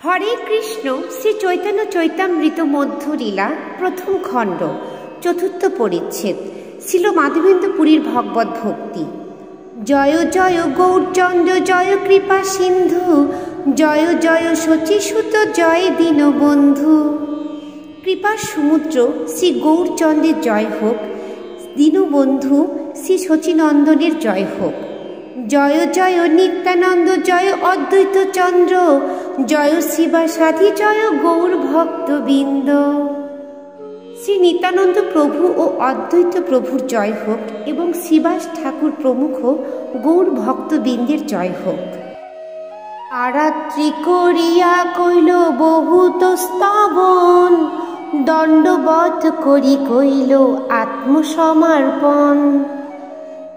হরে কৃষ্ণ শ্রী চৈতন্য চৈতামৃত মধ্যলীলা প্রথম খণ্ড চতুর্থ পরিচ্ছেদ শ্রীল মাধবেন্দ্র পুরীর ভগবত ভক্তি। জয় জয় গৌরচন্দ্র জয় কৃপা সিন্ধু জয় জয় শচীসুত জয় দীনবন্ধু। কৃপার সমুদ্র শ্রী গৌরচন্দ্রের জয় হোক, দীনবন্ধু শ্রী শচীনন্দনের জয় হোক। জয় জয় নিত্যানন্দ জয় অদ্বৈত চন্দ্র জয় শিবাসাধি জয় গৌর ভক্তবৃন্দ। শ্রী নিত্যানন্দ প্রভু ও অদ্বৈত প্রভুর জয় হোক এবং শিবাস ঠাকুর প্রমুখ গৌর ভক্তবৃন্দের জয় হোক। আরাত্রি করিয়া কইল বহুত স্তবন দণ্ডবধ করি কইল আত্মসমর্পণ।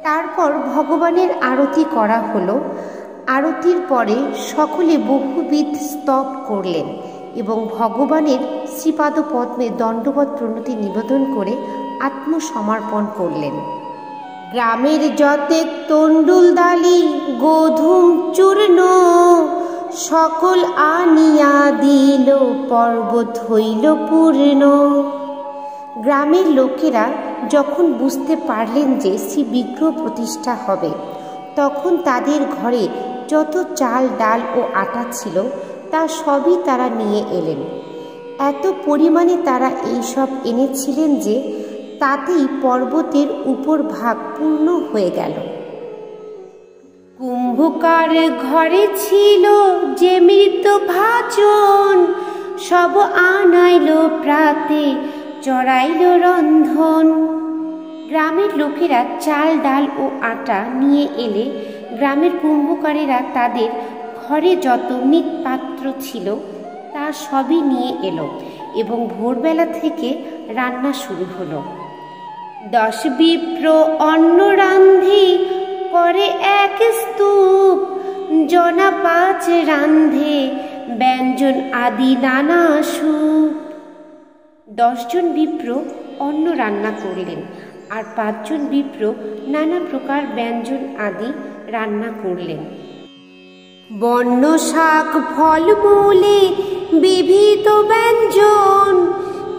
তারপর ভগবানের আরতি করা হলো। আরতির পরে সকলে বহুবিধ স্তব করলেন এবং ভগবানের শ্রীপাদ পদ্মে দণ্ডবৎ প্রণতি নিবেদন করে আত্মসমর্পণ করলেন। গ্রামের যতে তণ্ডুল দালি গোধূম চূর্ণ সকল আনিয়া দিল পর্বত হইল পূর্ণ। গ্রামের লোকেরা যখন বুঝতে পারলেন যে শ্রী বিগ্রহ প্রতিষ্ঠা হবে, তখন তাদের ঘরে যত চাল ডাল ও আটা ছিল তা সবই তারা নিয়ে এলেন। এত পরিমাণে তারা এইসব এনেছিলেন যে তাতেই পর্বতের উপর ভাগ পূর্ণ হয়ে গেল। কুম্ভকার ঘরে ছিল যে মৃত ভাজন সব আনাইল প্রাতে চড়াইল রন্ধন। গ্রামের লোকেরা চাল ডাল ও আটা নিয়ে এলে গ্রামের কুম্ভকারেরা তাদের ঘরে যত মৃৎপাত্র ছিল তা সবই নিয়ে এলো এবং ভোরবেলা থেকে রান্না শুরু হলো। 10 বিপ্র অন্ন রান্ধি করে এক স্তূপ জনা 5 রান্ধে ব্যঞ্জন আদি নানা সুপ। 10 জন বিপ্র অন্ন রান্না করলেন আর 5 জন বিপ্র নানা প্রকার ব্যঞ্জন আদি রান্না করলেন। বন্য শাক ফল মূলে বিবিধ ব্যঞ্জন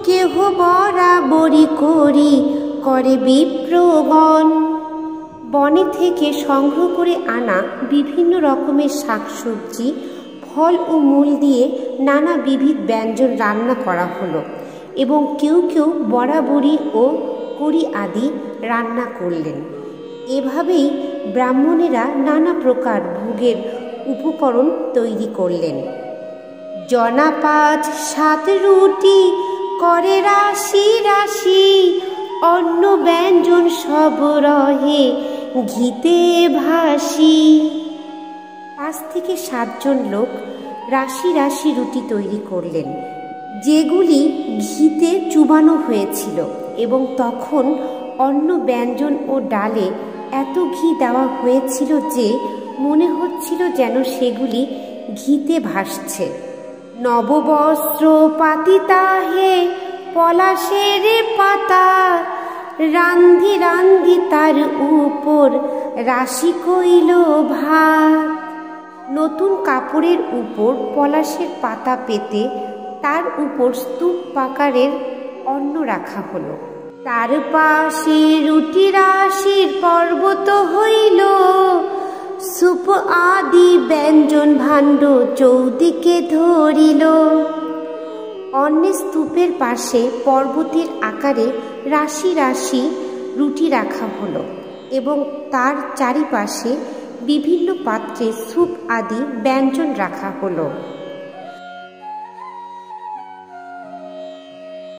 কেহ বরাবরি করি করে বিপ্রগণ। বনে থেকে সংগ্রহ করে আনা বিভিন্ন রকমের শাকসবজি ফল ও মূল দিয়ে নানা বিবিধ ব্যঞ্জন রান্না করা হলো এবং কেউ কেউ বরাবরি ও করি আদি রান্না করলেন। এভাবেই ব্রাহ্মণেরা নানা প্রকার ভোগের উপকরণ তৈরি করলেন। জনা 5 7 রুটি করে রাশি রাশি অন্ন ব্যঞ্জন সব রহে ঘিতে ভাসি। 5 থেকে 7 জন লোক রাশি রাশি রুটি তৈরি করলেন, যেগুলি ঘিতে চুবানো হয়েছিল এবং তখন অন্ন ব্যঞ্জন ও ডালে এত ঘি দেওয়া হয়েছিল যে মনে হচ্ছিল যেন সেগুলি ঘিতে ভাসছে। নববস্ত্র পাতিতাহে পলাশের পাতা রান্ধি রান্ধি তার উপর রাশি কইল ভাত। নতুন কাপড়ের উপর পলাশের পাতা পেতে তার উপর স্তূপ আকারের অন্ন রাখা হলো। তার পাশে রুটি রাশির পর্বত হইল সুপ আদি ব্যঞ্জন ভাণ্ড চৌদিকে ধরিল। অন্যের স্তূপের পাশে পর্বতের আকারে রাশি রাশি রুটি রাখা হলো এবং তার চারিপাশে বিভিন্ন পাত্রে স্যুপ আদি ব্যঞ্জন রাখা হলো।